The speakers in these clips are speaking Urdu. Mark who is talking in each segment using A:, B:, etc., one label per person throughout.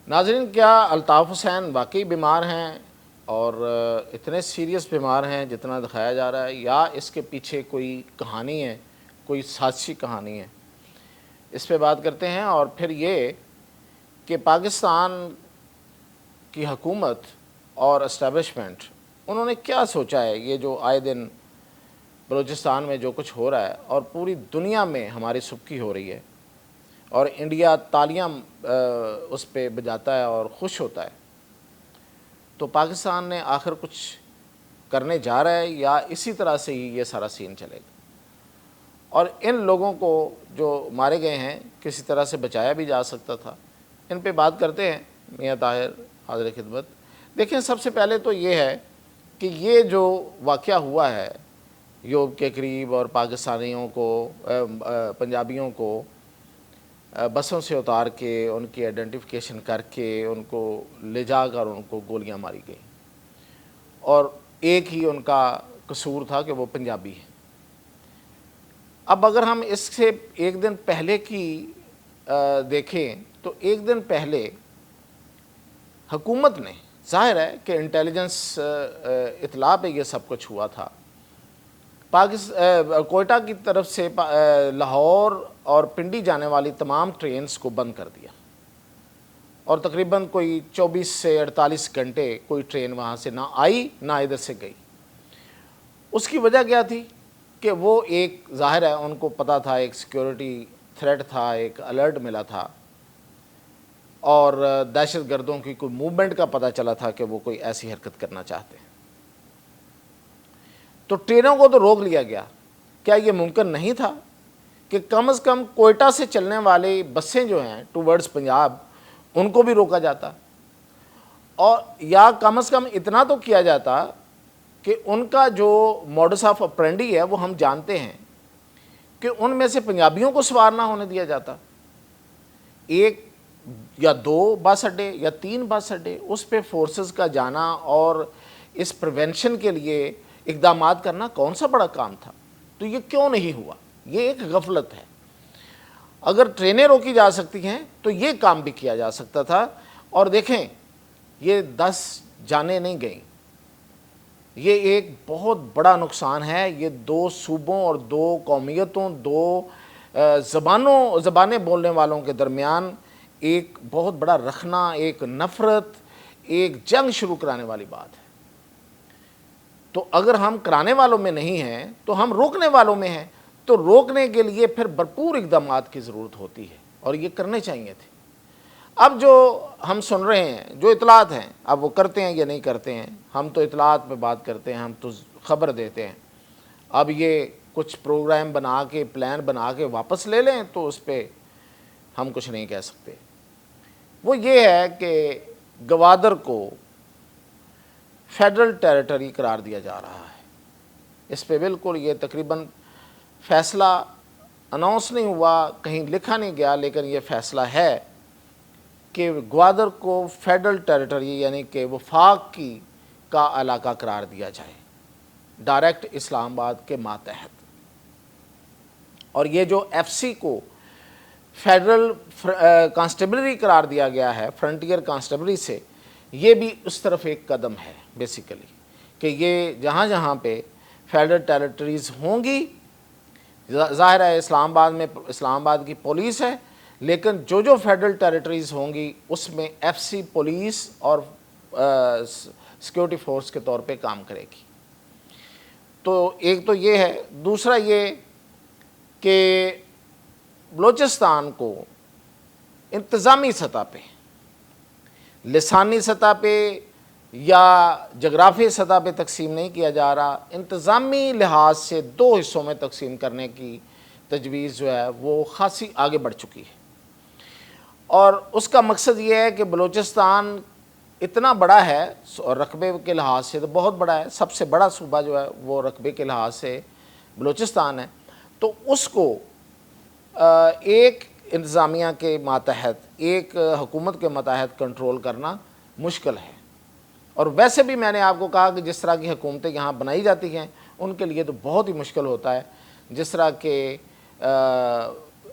A: ناظرین، کیا الطاف حسین واقعی بیمار ہیں اور اتنے سیریس بیمار ہیں جتنا دکھایا جا رہا ہے، یا اس کے پیچھے کوئی کہانی ہے، کوئی سازشی کہانی ہے؟ اس پہ بات کرتے ہیں۔ اور پھر یہ کہ پاکستان کی حکومت اور اسٹیبلشمنٹ انہوں نے کیا سوچا ہے، یہ جو آئے دن بلوچستان میں جو کچھ ہو رہا ہے اور پوری دنیا میں ہماری سبکی ہو رہی ہے اور انڈیا تالیاں اس پہ بجاتا ہے اور خوش ہوتا ہے، تو پاکستان نے آخر کچھ کرنے جا رہا ہے یا اسی طرح سے ہی یہ سارا سین چلے گا؟ اور ان لوگوں کو جو مارے گئے ہیں کسی طرح سے بچایا بھی جا سکتا تھا، ان پہ بات کرتے ہیں میاں طاہر حاضر خدمت۔ دیکھیں، سب سے پہلے تو یہ ہے کہ یہ جو واقعہ ہوا ہے یوب کے قریب اور پاکستانیوں کو پنجابیوں کو بسوں سے اتار کے ان کی آئیڈینٹیفیکیشن کر کے ان کو لے جا کر ان کو گولیاں ماری گئیں، اور ایک ہی ان کا قصور تھا کہ وہ پنجابی ہیں۔ اب اگر ہم اس سے ایک دن پہلے کی دیکھیں تو ایک دن پہلے حکومت نے، ظاہر ہے کہ انٹیلیجنس اطلاع پہ یہ سب کچھ ہوا تھا، کوئٹہ کی طرف سے لاہور اور پنڈی جانے والی تمام ٹرینز کو بند کر دیا، اور تقریباً کوئی 24 سے 48 گھنٹے کوئی ٹرین وہاں سے نہ آئی نہ ادھر سے گئی۔ اس کی وجہ کیا تھی کہ وہ ایک، ظاہر ہے ان کو پتہ تھا، ایک سیکیورٹی تھریٹ تھا، ایک الرٹ ملا تھا، اور دہشت گردوں کی کوئی موومنٹ کا پتہ چلا تھا کہ وہ کوئی ایسی حرکت کرنا چاہتے ہیں، تو ٹرینوں کو تو روک لیا گیا۔ کیا یہ ممکن نہیں تھا کہ کم از کم کوئٹہ سے چلنے والی بسیں جو ہیں ٹوورڈز پنجاب ان کو بھی روکا جاتا، اور یا کم از کم اتنا تو کیا جاتا کہ ان کا جو موڈس آف اپرینڈی ہے وہ ہم جانتے ہیں کہ ان میں سے پنجابیوں کو سوار نہ ہونے دیا جاتا؟ ایک یا دو بس اڈے یا 3 بس اڈے، اس پہ فورسز کا جانا اور اس پریونشن کے لیے اقدامات کرنا کون سا بڑا کام تھا؟ تو یہ کیوں نہیں ہوا؟ یہ ایک غفلت ہے۔ اگر ٹرینیں روکی جا سکتی ہیں تو یہ کام بھی کیا جا سکتا تھا۔ اور دیکھیں، یہ 10 جانیں نہیں گئیں، یہ ایک بہت بڑا نقصان ہے۔ یہ 2 صوبوں اور 2 قومیتوں، 2 زبانیں بولنے والوں کے درمیان ایک بہت بڑا رخنا، ایک نفرت، ایک جنگ شروع کرانے والی بات ہے۔ تو اگر ہم کرانے والوں میں نہیں ہیں تو ہم روکنے والوں میں ہیں، تو روکنے کے لیے پھر بھرپور اقدامات کی ضرورت ہوتی ہے، اور یہ کرنے چاہیے تھے۔ اب جو ہم سن رہے ہیں، جو اطلاعات ہیں، اب وہ کرتے ہیں یا نہیں کرتے ہیں، ہم تو اطلاعات پہ بات کرتے ہیں، ہم تو خبر دیتے ہیں۔ اب یہ کچھ پروگرام بنا کے، پلان بنا کے واپس لے لیں تو اس پہ ہم کچھ نہیں کہہ سکتے۔ وہ یہ ہے کہ گوادر کو فیڈرل ٹیریٹری قرار دیا جا رہا ہے۔ اس پہ بالکل یہ تقریباً فیصلہ اناؤنس نہیں ہوا، کہیں لکھا نہیں گیا، لیکن یہ فیصلہ ہے کہ گوادر کو فیڈرل ٹیریٹری یعنی کہ وفاق کا علاقہ قرار دیا جائے، ڈائریکٹ اسلام آباد کے ماتحت۔ اور یہ جو ایف سی کو فیڈرل کانسٹیبلری قرار دیا گیا ہے فرنٹیئر کانسٹیبلری سے، یہ بھی اس طرف ایک قدم ہے بیسیکلی، کہ یہ جہاں جہاں پہ فیڈرل ٹیریٹریز ہوں گی، ظاہر ہے اسلام آباد کی پولیس ہے، لیکن جو فیڈرل ٹیریٹریز ہوں گی اس میں ایف سی پولیس اور سیکیورٹی فورس کے طور پہ کام کرے گی۔ تو ایک تو یہ ہے۔ دوسرا یہ کہ بلوچستان کو انتظامی سطح پہ، لسانی سطح پہ یا جغرافی سطح پہ تقسیم نہیں کیا جا رہا، انتظامی لحاظ سے 2 حصوں میں تقسیم کرنے کی تجویز جو ہے وہ خاصی آگے بڑھ چکی ہے، اور اس کا مقصد یہ ہے کہ بلوچستان اتنا بڑا ہے اور رقبے کے لحاظ سے تو بہت بڑا ہے، سب سے بڑا صوبہ جو ہے وہ رقبے کے لحاظ سے بلوچستان ہے، تو اس کو ایک انتظامیہ کے ماتحت، ایک حکومت کے ماتحت کنٹرول کرنا مشکل ہے۔ اور ویسے بھی میں نے آپ کو کہا کہ جس طرح کی حکومتیں یہاں بنائی جاتی ہیں ان کے لیے تو بہت ہی مشکل ہوتا ہے، جس طرح کہ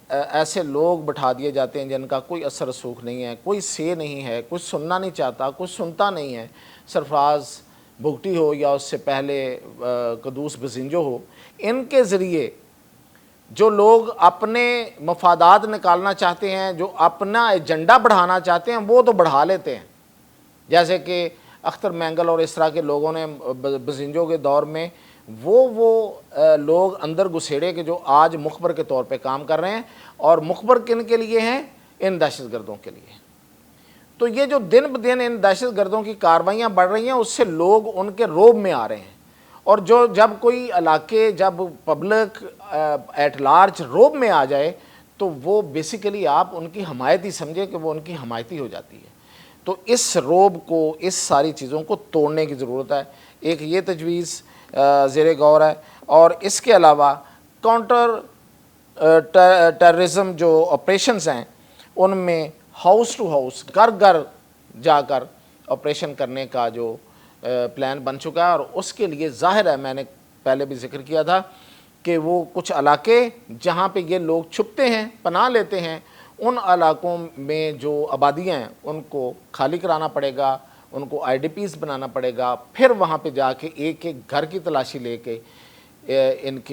A: ایسے لوگ بٹھا دیے جاتے ہیں جن کا کوئی اثر رسوخ نہیں ہے, کوئی سے نہیں ہے, کچھ سننا نہیں چاہتا, کچھ سنتا نہیں ہے. سرفراز بھگٹی ہو یا اس سے پہلے قدوس بزنجو ہو, ان کے ذریعے جو لوگ اپنے مفادات نکالنا چاہتے ہیں, جو اپنا ایجنڈا بڑھانا چاہتے ہیں, وہ تو بڑھا لیتے ہیں. جیسے کہ اختر مینگل اور اس طرح کے لوگوں نے بزنجو کے دور میں وہ لوگ اندر گھسیڑے کہ جو آج مخبر کے طور پہ کام کر رہے ہیں, اور مخبر کن کے لیے ہیں؟ ان دہشت گردوں کے لیے. تو یہ جو دن بدن ان دہشت گردوں کی کاروائیاں بڑھ رہی ہیں, اس سے لوگ ان کے روب میں آ رہے ہیں. اور جب کوئی علاقے, جب پبلک ایٹ لارج روب میں آ جائے تو وہ بیسیکلی آپ ان کی حمایتی سمجھے کہ وہ ان کی حمایتی ہو جاتی ہے. تو اس روب کو, اس ساری چیزوں کو توڑنے کی ضرورت ہے. ایک یہ تجویز زیر غور ہے. اور اس کے علاوہ کاؤنٹر ٹیررزم جو آپریشنز ہیں, ان میں ہاؤس ٹو ہاؤس, گھر گھر جا کر آپریشن کرنے کا جو پلان بن چکا ہے. اور اس کے لیے ظاہر ہے, میں نے پہلے بھی ذکر کیا تھا کہ وہ کچھ علاقے جہاں پہ یہ لوگ چھپتے ہیں, پناہ لیتے ہیں, ان علاقوں میں جو آبادیاں ہیں ان کو خالی کرانا پڑے گا, ان کو آئی ڈی پیز بنانا پڑے گا. پھر وہاں پہ جا کے ایک ایک گھر کی تلاشی لے کے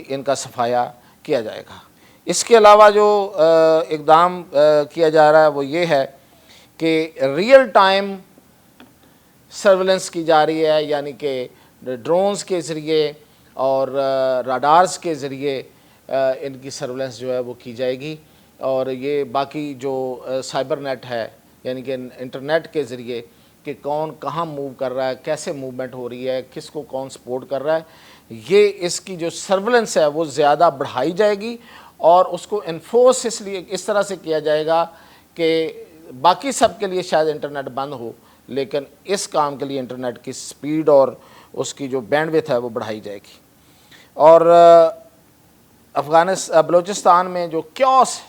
A: ان کا صفایا کیا جائے گا. اس کے علاوہ جو اقدام کیا جا رہا ہے وہ یہ ہے کہ ریئل ٹائم سرویلنس کی جا رہی ہے, یعنی کہ ڈرونز کے ذریعے اور راڈارز کے ذریعے ان کی سرویلنس جو ہے وہ کی جائے گی. اور یہ باقی جو سائبر نیٹ ہے, یعنی کہ انٹرنیٹ کے ذریعے کہ کون کہاں موو کر رہا ہے, کیسے موومنٹ ہو رہی ہے, کس کو کون سپورٹ کر رہا ہے, یہ اس کی جو سرویلنس ہے وہ زیادہ بڑھائی جائے گی. اور اس کو انفورس اس طرح سے کیا جائے گا کہ باقی سب کے لیے شاید انٹرنیٹ بند ہو, لیکن اس کام کے لیے انٹرنیٹ کی سپیڈ اور اس کی جو بینڈ ویڈتھ ہے وہ بڑھائی جائے گی. اور بلوچستان میں جو کیوس ہے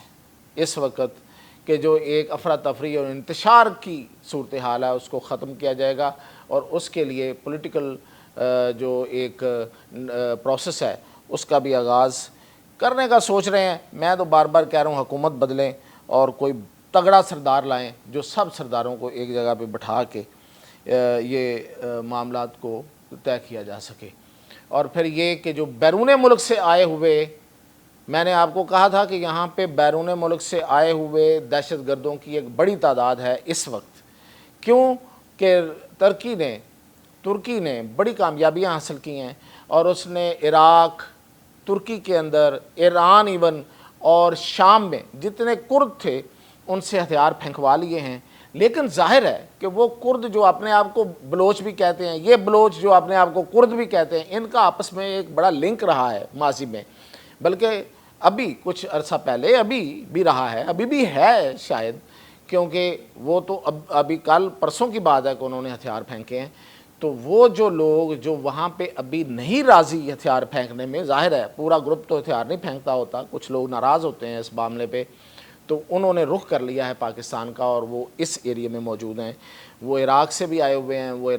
A: اس وقت, کہ جو ایک افراتفری اور انتشار کی صورتحال ہے, اس کو ختم کیا جائے گا. اور اس کے لیے پولیٹیکل جو ایک پروسیس ہے اس کا بھی آغاز کرنے کا سوچ رہے ہیں. میں تو بار بار کہہ رہا ہوں حکومت بدلیں اور کوئی تگڑا سردار لائیں جو سب سرداروں کو ایک جگہ پہ بٹھا کے یہ معاملات کو طے کیا جا سکے. اور پھر یہ کہ جو بیرون ملک سے آئے ہوئے, میں نے آپ کو کہا تھا کہ یہاں پہ بیرون ملک سے آئے ہوئے دہشت گردوں کی ایک بڑی تعداد ہے اس وقت. کیوں کہ ترکی نے بڑی کامیابیاں حاصل کی ہیں, اور اس نے عراق, ترکی کے اندر, ایران ایون, اور شام میں جتنے کرد تھے ان سے ہتھیار پھینکوا لیے ہیں. لیکن ظاہر ہے کہ وہ کرد جو اپنے آپ کو بلوچ بھی کہتے ہیں, یہ بلوچ جو اپنے آپ کو کرد بھی کہتے ہیں, ان کا آپس میں ایک بڑا لنک رہا ہے ماضی میں, بلکہ ابھی کچھ عرصہ پہلے ابھی بھی رہا ہے, ابھی بھی ہے شاید, کیونکہ وہ تو ابھی کل پرسوں کی بات ہے کہ انہوں نے ہتھیار پھینکے ہیں. تو وہ جو لوگ جو وہاں پہ ابھی نہیں راضی ہتھیار پھینکنے میں, ظاہر ہے پورا گروپ تو ہتھیار نہیں پھینکتا ہوتا, کچھ لوگ ناراض ہوتے ہیں اس معاملے پہ, تو انہوں نے رخ کر لیا ہے پاکستان کا, اور وہ اس ایریے میں موجود ہیں. وہ عراق سے بھی آئے ہوئے ہیں, وہ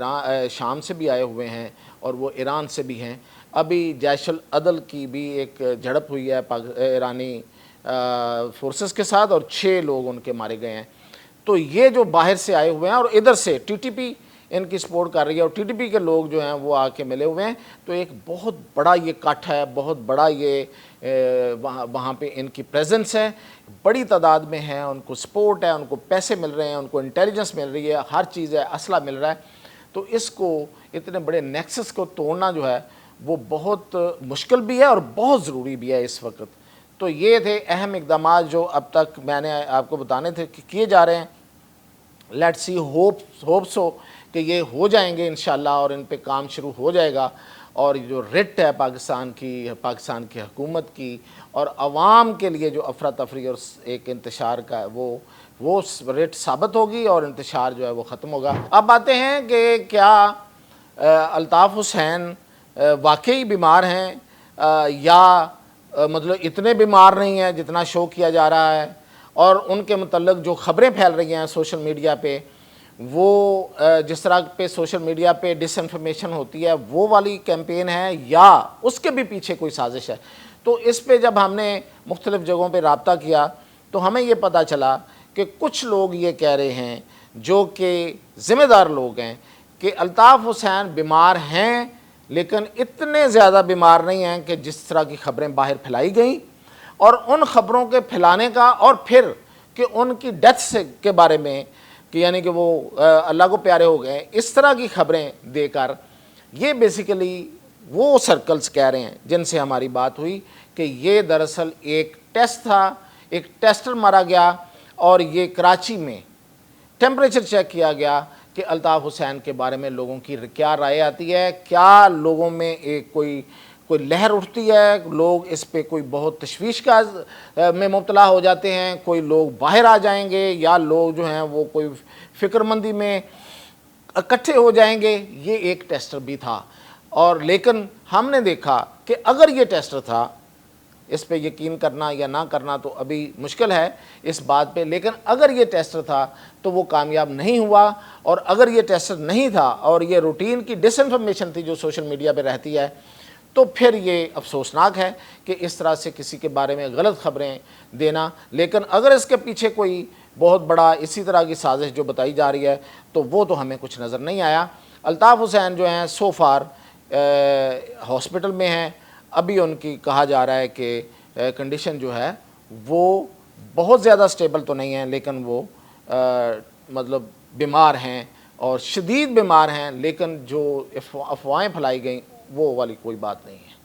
A: شام سے بھی آئے ہوئے ہیں, اور وہ ایران سے بھی ہیں. ابھی جیش العدل کی بھی ایک جھڑپ ہوئی ہے ایرانی فورسز کے ساتھ, اور 6 لوگ ان کے مارے گئے ہیں. تو یہ جو باہر سے آئے ہوئے ہیں, اور ادھر سے ٹی ٹی پی ان کی سپورٹ کر رہی ہے, اور ٹی ٹی پی کے لوگ جو ہیں وہ آ کے ملے ہوئے ہیں. تو ایک بہت بڑا یہ کٹ ہے, بہت بڑا یہ وہاں پہ ان کی پریزنس ہے, بڑی تعداد میں ہیں, ان کو سپورٹ ہے, ان کو پیسے مل رہے ہیں, ان کو انٹیلیجنس مل رہی ہے, ہر چیز ہے, اسلحہ مل رہا ہے. تو اس کو, اتنے بڑے نیکسس کو توڑنا جو ہے وہ بہت مشکل بھی ہے اور بہت ضروری بھی ہے اس وقت. تو یہ تھے اہم اقدامات جو اب تک میں نے آپ کو بتانے تھے کہ کیے جا رہے ہیں. لیٹ سی ہوپ سو کہ یہ ہو جائیں گے انشاءاللہ, اور ان پہ کام شروع ہو جائے گا. اور جو رٹ ہے پاکستان کی حکومت کی اور عوام کے لیے جو افراتفری اور ایک انتشار کا ہے, وہ رٹ ثابت ہوگی اور انتشار جو ہے وہ ختم ہوگا. اب آتے ہیں کہ کیا الطاف حسین واقعی بیمار ہیں یا مطلب اتنے بیمار نہیں ہیں جتنا شو کیا جا رہا ہے, اور ان کے متعلق جو خبریں پھیل رہی ہیں سوشل میڈیا پہ, وہ جس طرح پہ سوشل میڈیا پہ ڈس انفارمیشن ہوتی ہے وہ والی کیمپین ہے, یا اس کے بھی پیچھے کوئی سازش ہے. تو اس پہ جب ہم نے مختلف جگہوں پہ رابطہ کیا تو ہمیں یہ پتہ چلا کہ کچھ لوگ یہ کہہ رہے ہیں جو کہ ذمہ دار لوگ ہیں کہ الطاف حسین بیمار ہیں، لیکن اتنے زیادہ بیمار نہیں ہیں کہ جس طرح کی خبریں باہر پھیلائی گئیں، اور ان خبروں کے پھیلانے کا اور پھر کہ ان کی ڈیتھ کے بارے میں کہ یعنی کہ وہ اللہ کو پیارے ہو گئے، اس طرح کی خبریں دے کر یہ بیسیکلی وہ سرکلز کہہ رہے ہیں جن سے ہماری بات ہوئی کہ یہ دراصل ایک ٹیسٹ تھا، ایک ٹیسٹر مارا گیا اور یہ کراچی میں ٹیمپریچر چیک کیا گیا کہ الطاف حسین کے بارے میں لوگوں کی کیا رائے آتی ہے، کیا لوگوں میں ایک کوئی لہر اٹھتی ہے، لوگ اس پہ کوئی بہت تشویش کا میں مبتلا ہو جاتے ہیں، کوئی لوگ باہر آ جائیں گے، یا لوگ جو ہیں وہ کوئی فکر مندی میں اکٹھے ہو جائیں گے۔ یہ ایک ٹیسٹر بھی تھا، اور لیکن ہم نے دیکھا کہ اگر یہ ٹیسٹر تھا، اس پہ یقین کرنا یا نہ کرنا تو ابھی مشکل ہے اس بات پہ، لیکن اگر یہ ٹیسٹر تھا تو وہ کامیاب نہیں ہوا، اور اگر یہ ٹیسٹر نہیں تھا اور یہ روٹین کی ڈس انفارمیشن تھی جو سوشل میڈیا پہ رہتی ہے، تو پھر یہ افسوسناک ہے کہ اس طرح سے کسی کے بارے میں غلط خبریں دینا۔ لیکن اگر اس کے پیچھے کوئی بہت بڑا اسی طرح کی سازش جو بتائی جا رہی ہے تو وہ تو ہمیں کچھ نظر نہیں آیا۔ الطاف حسین جو ہیں سو فار ہاسپٹل میں ہیں، ابھی ان کی کہا جا رہا ہے کہ کنڈیشن جو ہے وہ بہت زیادہ سٹیبل تو نہیں ہے، لیکن وہ مطلب بیمار ہیں اور شدید بیمار ہیں، لیکن جو افواہیں پھیلائی گئیں وہ والی کوئی بات نہیں ہے۔